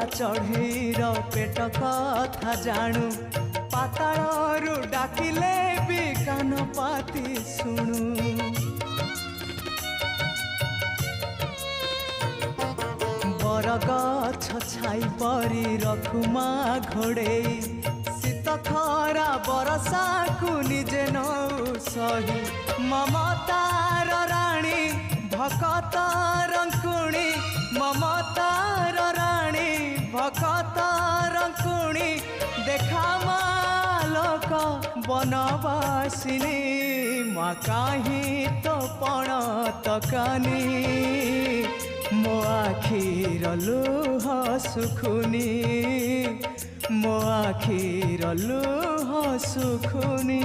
गला चढ़ेर पेट कथा जाणु पाताळरू डाकिले भी कान पाती शुणु बरगछ छाई परी रखुमा घोड़े शीत खरा बरसा को निजे नौ सही ममतार राणी भकत रंकुणी ममतार राणी भकत रंकुणी देखा मालक बनवासिनी माँ काहीं तो पण तकानी मो आखिर लुह सुखुनी मो आखिर लुह सुखुनी।